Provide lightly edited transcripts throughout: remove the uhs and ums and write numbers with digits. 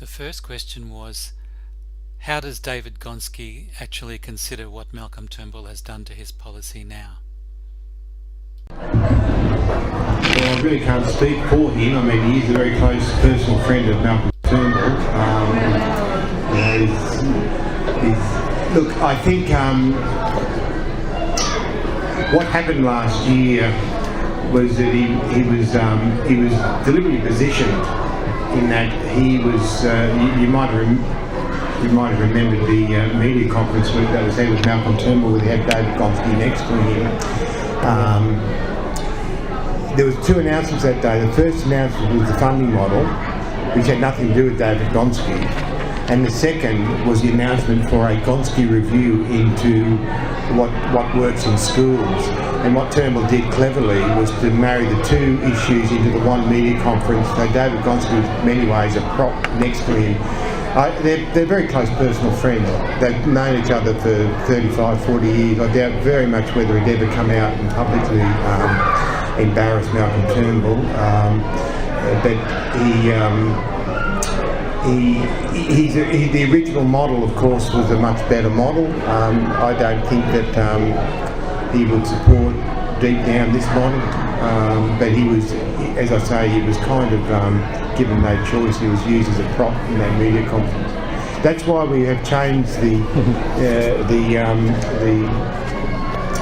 The first question was, how does David Gonski actually consider what Malcolm Turnbull has done to his policy now? Well, I really can't speak for him. I mean, he is a very close personal friend of Malcolm Turnbull. Look, I think what happened last year was that he was deliberately positioned in that he was. You might have remembered the media conference that was held with Malcolm Turnbull, where they had David Gonski next to him. There was two announcements that day. The first announcement was the funding model, which had nothing to do with David Gonski, and the second was the announcement for a Gonski review into what works in schools. And what Turnbull did cleverly was to marry the two issues into the one media conference. So David Gonski was in many ways a prop next to him. They're very close personal friends. They've known each other for 35, 40 years. I doubt very much whether he'd ever come out and publicly embarrass Malcolm Turnbull. But the original model, of course, was a much better model. I don't think that he would support deep down this model, but he was, as I say, he was kind of given no choice. He was used as a prop in that media conference. That's why we have changed the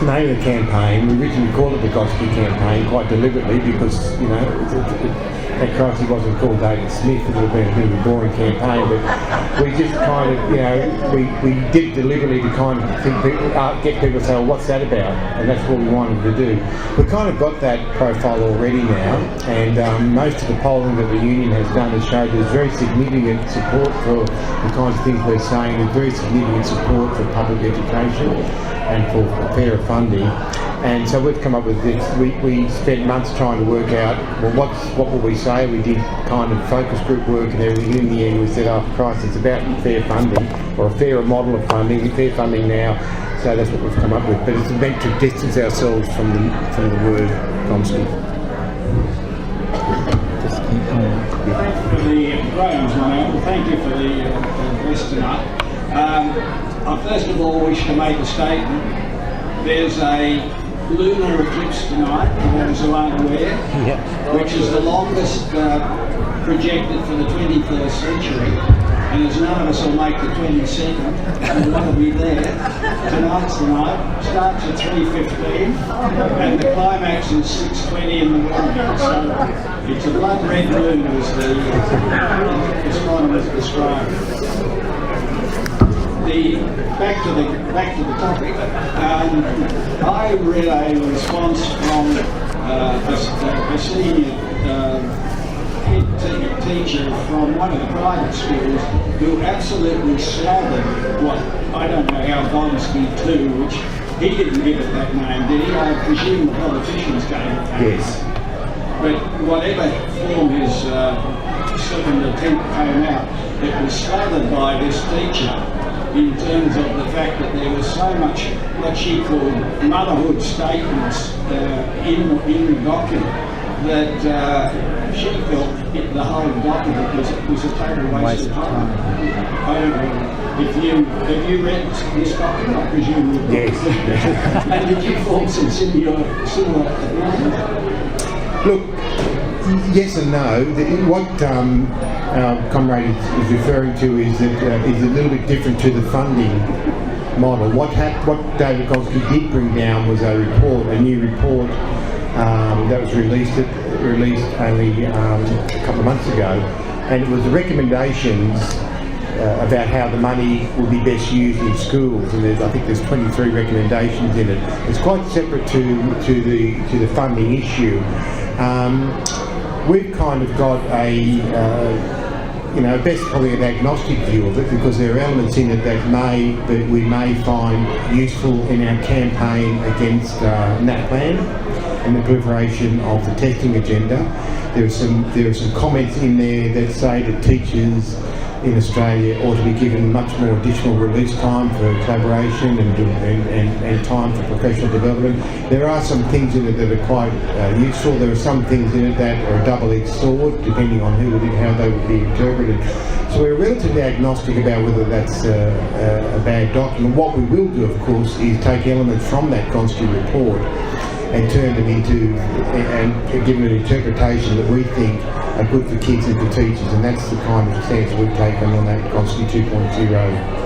name of the campaign. We originally called it the Gonski campaign quite deliberately because, you know, that Crosby wasn't called David Smith. It would have been a bit of a boring campaign, but we just kind of, you know, we did deliberately to kind of get people to say, well, what's that about? And that's what we wanted to do. We've kind of got that profile already now, and most of the polling that the union has done has showed there's very significant support for the kinds of things we're saying. There's very significant support for public education and for fairer funding. And so we've come up with this. We spent months trying to work out, well, what will we say? We did kind of focus group work and everything. In the end, we said, oh, Christ, it's about fair funding, or a fairer model of funding, fair funding now. So that's what we've come up with. But it's meant to distance ourselves from the word Gonski. Thank you for the Graham's one. Thank you for the address tonight. I first of all wish to make a statement. There's a lunar eclipse tonight, for those who aren't aware, which is the longest projected for the 21st century, and as none of us will make the 22nd, we want to be there. Tonight's the night, starts at 3:15, and the climax is 6:20 in the morning, so it's a blood red moon as the astronomers describe. Back to the topic. I read a response from a senior head teacher from one of the private schools who absolutely slathered what I don't know how Gonski too, which he didn't give it that name, did he? I presume the politicians gave it that name. Yes. But whatever form his second attempt came out, it was slathered by this teacher in terms of the fact that there was so much what she called motherhood statements in the document that she felt the whole document was a total waste of time. I don't know. Have you read this document? I presume you did. Yes. And did you form some similar opinions? Look, yes and no. What our comrade is referring to is that is a little bit different to the funding model. What David Gonski did bring down was a new report that was released only a couple of months ago, and it was the recommendations about how the money would be best used in schools. And I think there's 23 recommendations in it. It's quite separate to the funding issue. We've kind of got best probably an agnostic view of it, because there are elements in it that we may find useful in our campaign against NAPLAN and the proliferation of the testing agenda. There are some comments in there that say that teachers in Australia ought to be given much more additional release time for collaboration and time for professional development. There are some things in it that are quite useful. There are some things in it that are a double-edged sword, depending on how they would be interpreted. So we're relatively agnostic about whether that's a bad document. What we will do, of course, is take elements from that Gonski report and turn them into, and give them an interpretation that we think are good for kids and for teachers, and that's the kind of stance we've taken on that Gonski 2.0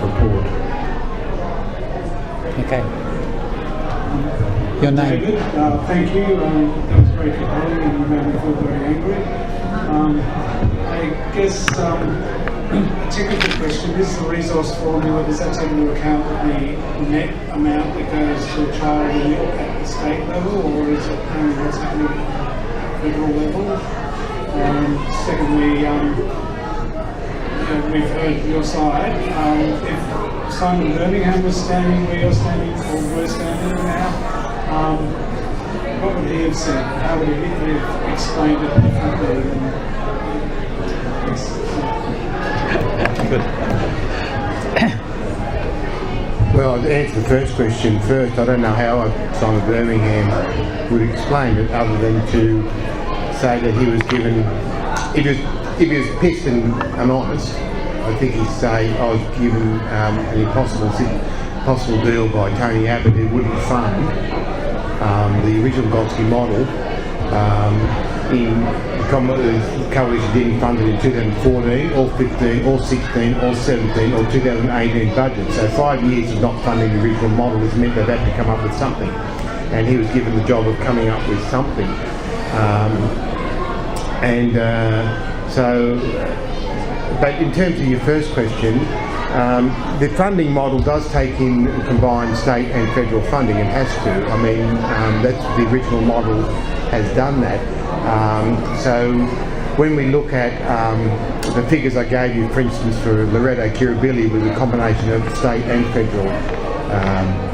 report. Okay. Your name? David, thank you. That was very compelling and you made me feel very angry. I guess a technical question, is the resource formula, does that take into account the net amount that goes to a child at the state level, or is it what's happening at the federal level? Secondly, we've heard your side. If Simon Birmingham was standing where you're standing, or we're standing now, what would he have said? How would he have explained it differently? Well, to answer the first question first, I don't know how Simon Birmingham would explain it other than to say that he was given, if he was pissed and honest, I think he'd say I was given an impossible deal by Tony Abbott, who wouldn't fund the original Gonski model the coalition didn't fund it in 2014 or 15 or 16 or 17 or 2018 budget. So 5 years of not funding the original model has meant they've had to come up with something, and he was given the job of coming up with something. But in terms of your first question, the funding model does take in combined state and federal funding. It has to. I mean, that's the original model has done that. So when we look at the figures I gave you, for instance, for Loreto Kirribilli, with a combination of state and federal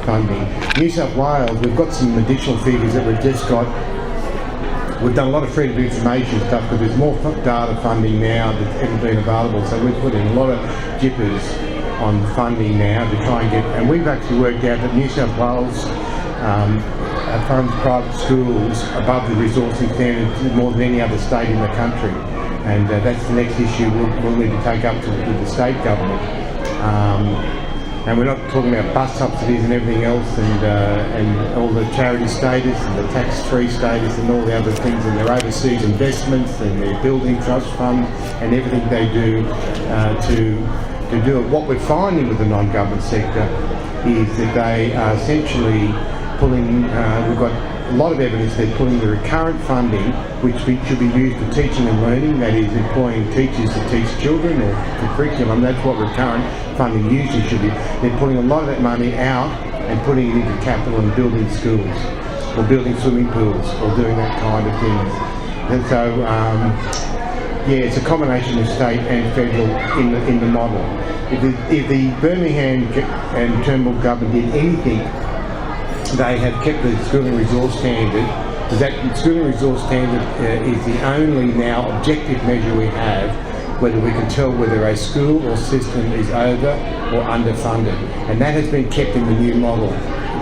funding. New South Wales, we've got some additional figures that we've just got. We've done a lot of freedom of information stuff, because there's more data funding now that's ever been available. So we've put in a lot of jippers on funding now to try and get, and we've actually worked out that New South Wales funds private schools above the resourcing standard more than any other state in the country. And that's the next issue we'll need to take up with the state government. And we're not talking about bus subsidies and everything else, and all the charity status and the tax-free status and all the other things, and their overseas investments and their building trust fund and everything they do to do it. What we're finding with the non-government sector is that they are essentially pulling, we've got a lot of evidence they're pulling the recurrent funding, which should be used for teaching and learning, that is employing teachers to teach children or for curriculum. That's what recurrent funding usually should be. They're pulling a lot of that money out and putting it into capital and building schools or building swimming pools or doing that kind of things. And so, yeah, it's a combination of state and federal in the model. If the Birmingham and Turnbull government did anything, they have kept the schooling resource standard. That schooling resource standard is the only now objective measure we have whether we can tell whether a school or system is over or underfunded. And that has been kept in the new model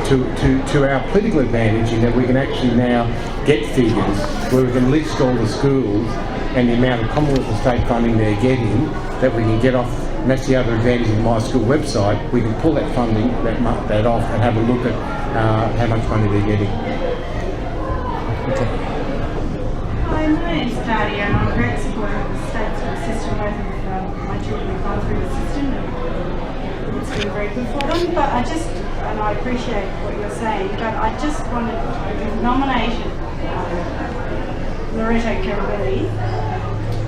to our political advantage, in that we can actually now get figures where we can list all the schools and the amount of Commonwealth and state funding they're getting, that we can get off. And that's the other advantage of My School website. We can pull that funding, that off, and have a look at how much money they're getting. Okay. Hi, my name's Claudia, and I'm a great supporter of the state school system. Both of my children have gone through the system, and it's been very good for them. But I appreciate what you're saying, but I just wanted to nomination Loreto Kirribilli.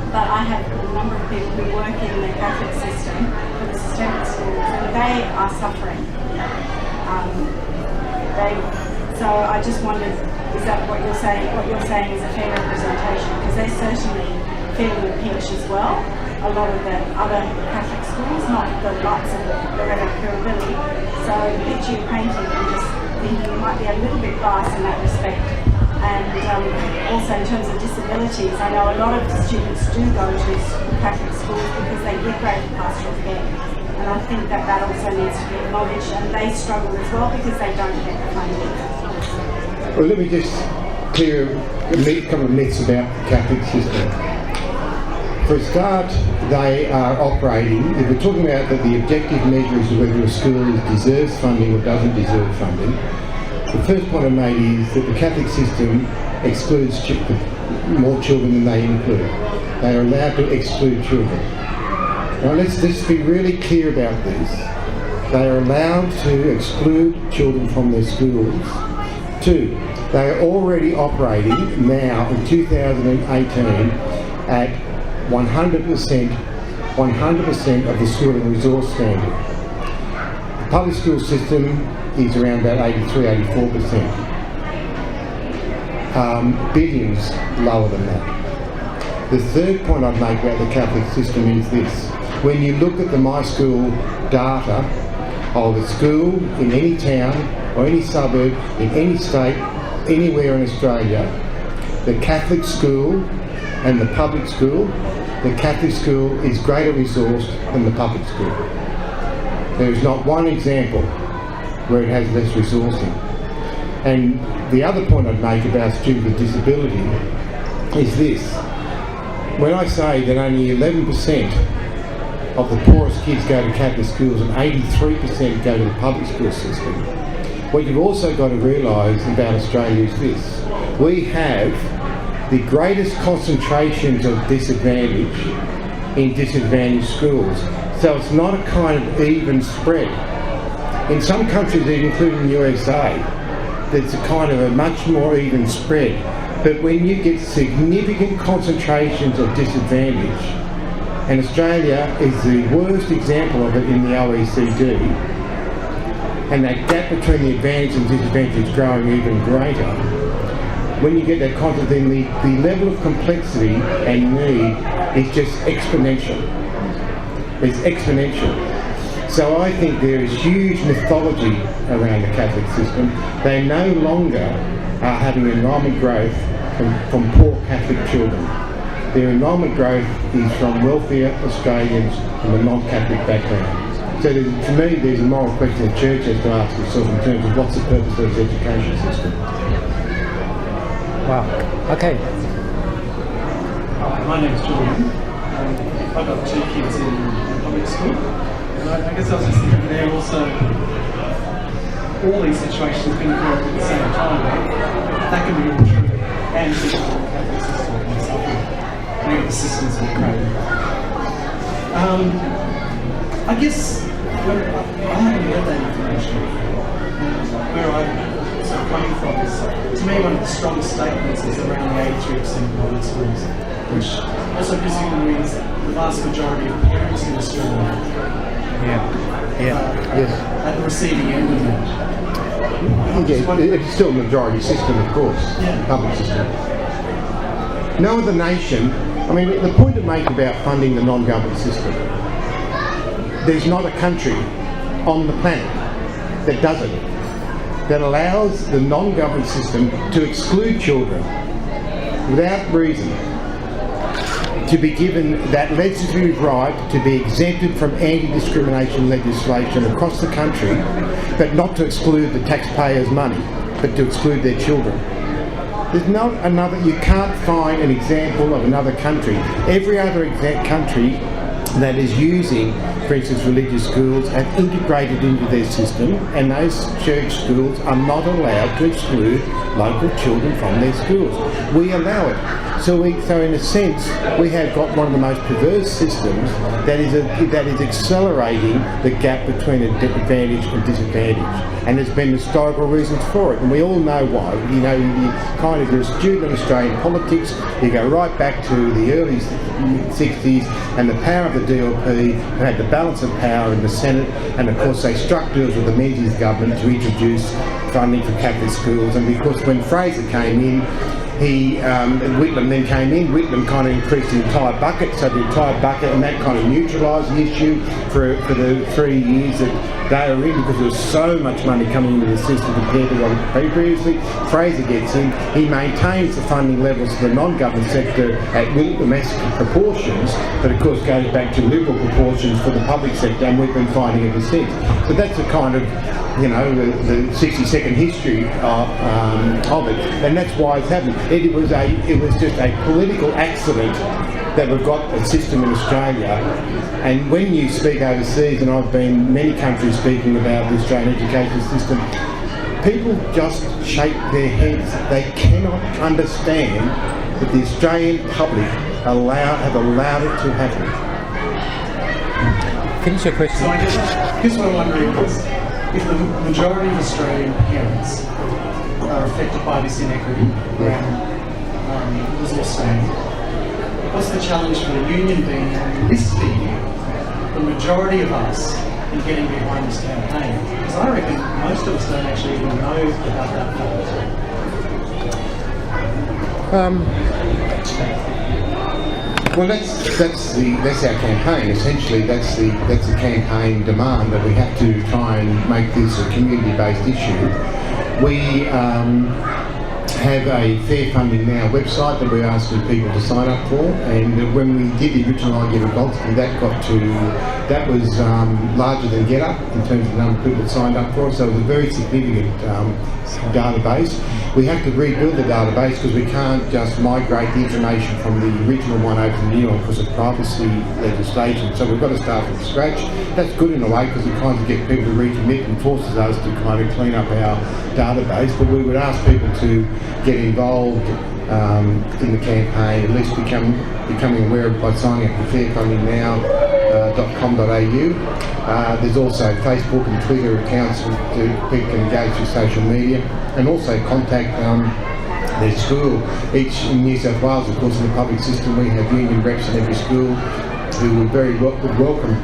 But I have a number of people who work in the Catholic system for the systemic schools, and they are suffering. So I just wondered, is that what you're saying? What you're saying is a fair representation, because they're certainly feeling the pinch as well. A lot of the other Catholic schools, not the likes of Loreto Kirribilli. So the picture you're painting, I'm just thinking it might be a little bit biased in that respect. And also in terms of disabilities, I know a lot of students do go to Catholic schools because they get great pastoral care. And I think that that also needs to be acknowledged, and they struggle as well because they don't get the funding. Well, let me just clear a couple of myths about the Catholic system. For a start, they are operating, if we're talking about that the objective measure is whether a school deserves funding or doesn't deserve funding, the first point I made is that the Catholic system excludes more children than they include. They are allowed to exclude children. Now let's be really clear about this. They are allowed to exclude children from their schools. 2, they are already operating now in 2018 at 100% of the school and resource standard. The public school system is around about 83-84%. Billions lower than that. The third point I'd make about the Catholic system is this. When you look at the My School data of a school in any town or any suburb, in any state, anywhere in Australia, the Catholic school and the public school, the Catholic school is greater resourced than the public school. There is not one example where it has less resourcing. And the other point I'd make about students with disability is this. When I say that only 11% of the poorest kids go to Catholic schools and 83% go to the public school system, what you've also got to realise about Australia is this. We have the greatest concentrations of disadvantage in disadvantaged schools. So it's not a kind of even spread. In some countries, including the USA, there's a kind of a much more even spread. But when you get significant concentrations of disadvantage, and Australia is the worst example of it in the OECD, and that gap between the advantage and disadvantage is growing even greater, when you get that content, then the level of complexity and need is just exponential. It's exponential. So I think there is huge mythology around the Catholic system. They no longer are having enrolment growth from poor Catholic children. Their enrolment growth is from wealthier Australians from a non-Catholic background. So to me, there's a moral question the Church has to ask itself in terms of what's the purpose of its education system. Wow. Okay. My name's Julian. I've got 2 kids in public school. And I guess I was just thinking there also, all these situations being occurring at the same time, that can be all true. And the Catholic system and stuff. Many of the systems are great. I guess I haven't heard that information before. Where I'm sort of coming from is, to me, one of the strongest statements is around the 83% public schools, which also presumably means the vast majority of parents in Australia at the receiving end of that. It's still a majority system, of course, public system. No other nation, I mean, the point to make about funding the non-government system, there's not a country on the planet that does it, that allows the non-government system to exclude children without reason, to be given that legislative right to be exempted from anti-discrimination legislation across the country, but not to exclude the taxpayers' money, but to exclude their children. There's not another, you can't find an example of another country. Every other country that is using, for instance, religious schools have integrated into their system, and those church schools are not allowed to exclude local children from their schools. We allow it. So in a sense, we have got one of the most perverse systems that is accelerating the gap between advantage and disadvantage. And there's been historical reasons for it, and we all know why. You know, you're a student of Australian politics, you go right back to the early 60s and the power of the DLP, who had the balance of power in the Senate, and of course they struck deals with the Menzies government to introduce funding for Catholic schools, and because when Fraser came in, Whitlam then came in. Whitlam kind of increased the entire bucket, so the entire bucket, and that kind of neutralised the issue for the 3 years that they were in, because there was so much money coming into the system compared to what it previously. Fraser gets in, he maintains the funding levels for the non-government sector at Whitlam-esque proportions, but of course goes back to Liberal proportions for the public sector, and we've been fighting ever since. So that's a kind of, you know, the 60-second history of it, and that's why it's happened. It was just a political accident that we've got a system in Australia. And when you speak overseas, and I've been in many countries speaking about the Australian education system, people just shake their heads. They cannot understand that the Australian public have allowed it to happen. Finish your question. So I guess what I'm wondering is, if the majority of Australian parents are affected by this inequity around resource saving, what's the challenge for the union being enlisting the majority of us in getting behind this campaign? Because I reckon most of us don't actually even know about that fact. Well, that's our campaign. Essentially, that's the campaign demand, that we have to try and make this a community-based issue. We have a Fair Funding Now website that we're asking people to sign up for, and when we did the original idea of Gonski, that was larger than GetUp in terms of the number of people that signed up for it, so it was a very significant database. We have to rebuild the database because we can't just migrate the information from the original one over to the new one because of privacy legislation, so we've got to start from scratch. That's good in a way because it kind of gets people to recommit and forces us to kind of clean up our database, but we would ask people to get involved in the campaign, at least becoming aware of it by signing up to fairfundingnow.com.au. There's also Facebook and Twitter accounts that people can engage with social media, and also contact their school. Each in New South Wales, of course, in the public system, we have union reps in every school who would welcome,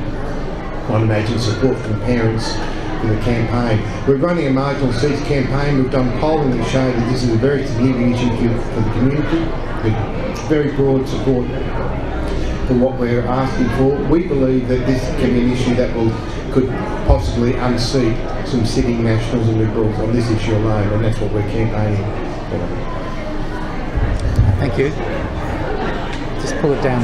I'd imagine, support from parents for the campaign. We're running a marginal seats campaign. We've done polling that show that this is a very significant issue for the community. With very broad support for what we're asking for. We believe that this can be an issue that could possibly unseat some sitting Nationals and Liberals on this issue alone, and that's what we're campaigning for. Thank you. Just pull it down.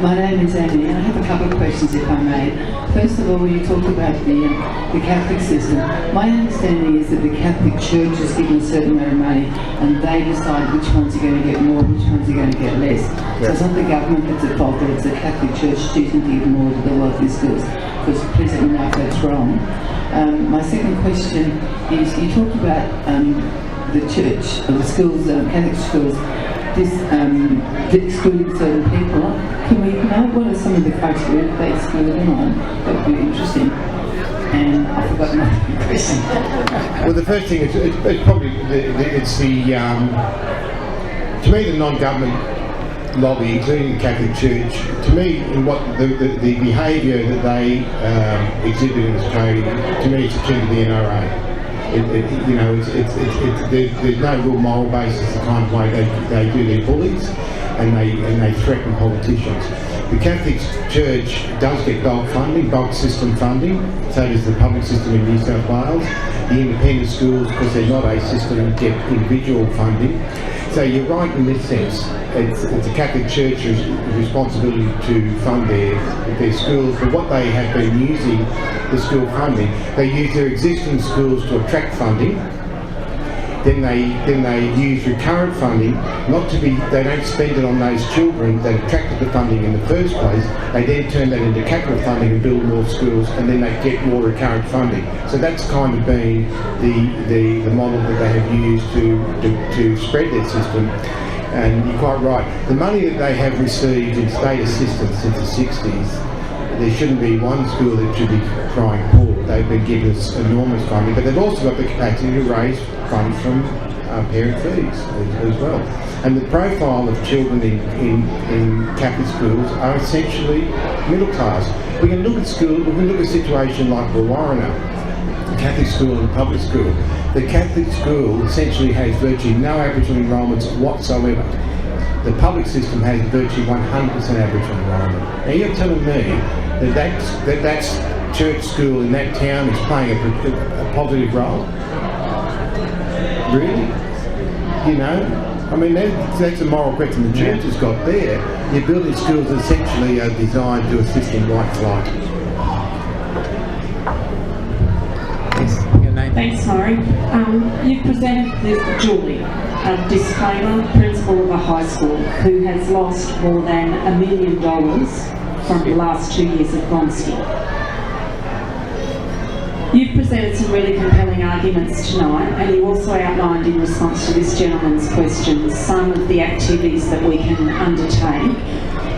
My name is Annie, and I have a couple of questions, if I may. First of all, when you talked about the Catholic system, my understanding is that the Catholic Church is given a certain amount of money, and they decide which ones are going to get more, which ones are going to get less. So it's not the government that's at fault, but it's the Catholic Church choosing to give more to the wealthy schools. Because please let me know if that's wrong. My second question is, you talked about the church, or the schools, Catholic schools, excluding certain people. Can we know what are some of the criteria they exclude them on? That would be interesting. And I forgot my question. Well, the first thing is it's probably to me the non-government lobby, including the Catholic Church, to me, in what the behaviour that they exhibit in Australia, to me it's akin to the NRA. There's no real moral basis the kind of way they do their bullies, and they threaten politicians. The Catholic Church does get bulk system funding, so does the public system in New South Wales. The independent schools, because they're not a system, get individual funding. So you're right in this sense. It's the Catholic Church's responsibility to fund their schools, but what they have been using the school funding, they use their existing schools to attract funding. Then they use recurrent funding, they don't spend it on those children that attracted the funding in the first place. They then turn that into capital funding and build more schools, and then they get more recurrent funding. So that's kind of been the model that they have used to spread their system. And you're quite right. The money that they have received in state assistance since the 60s, there shouldn't be one school that should be crying poor. They've been given us enormous funding, but they've also got the capacity to raise funds from parent fees as well. And the profile of children in Catholic schools are essentially middle class. We can look at a situation like Warriner, a Catholic school and a public school. the Catholic school essentially has virtually no Aboriginal enrolments whatsoever. The public system has virtually 100% Aboriginal enrolment. Now you're telling me that church school in that town is playing a positive role? Really? You know, I mean that's a moral question the church has got there. You're building schools that essentially are designed to assist in white flight. Your name? Thanks, Maurie. You've presented this Julie, a disclaimer, principal of a high school who has lost more than $1 million from the last 2 years of Gonski. You've presented some really compelling arguments tonight, and you also outlined in response to this gentleman's questions some of the activities that we can undertake.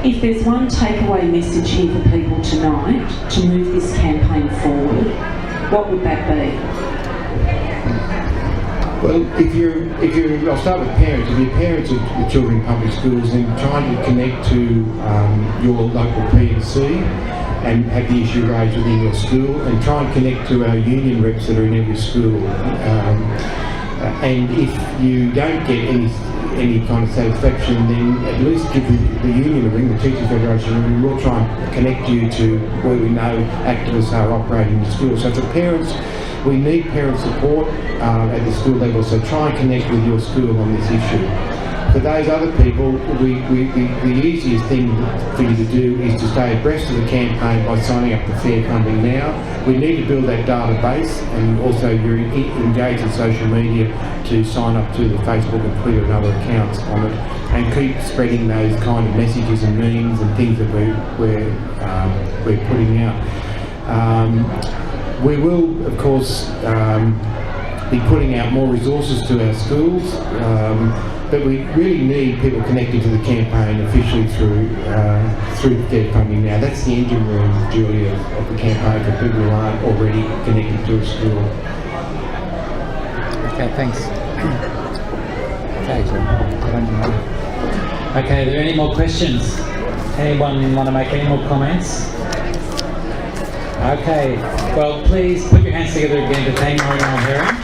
If there's one takeaway message here for people tonight to move this campaign forward, what would that be? Well, I'll start with parents. If your parents are children in public schools, then trying to connect to your local P&C and have the issue raised within your school, and try and connect to our union reps that are in every school. And if you don't get any kind of satisfaction, then at least give the union a ring, the Teachers Federation, and we'll try and connect you to where we know activists are operating in the school. So for parents, we need parent support at the school level, so try and connect with your school on this issue. For those other people, the easiest thing for you to do is to stay abreast of the campaign by signing up to Fair Funding Now. We need to build that database, and also you're engaged in social media to sign up to the Facebook and Twitter and other accounts on it, and keep spreading those kind of messages and memes and things that we're putting out. We will, of course, be putting out more resources to our schools, but we really need people connected to the campaign officially through Fair Funding Now. That's the engine room, Julie, of the campaign for people who aren't already connected to a school. Okay, thanks. Okay, are there any more questions? Anyone want to make any more comments? Okay, well, please put your hands together again to thank Maurie Mulheron.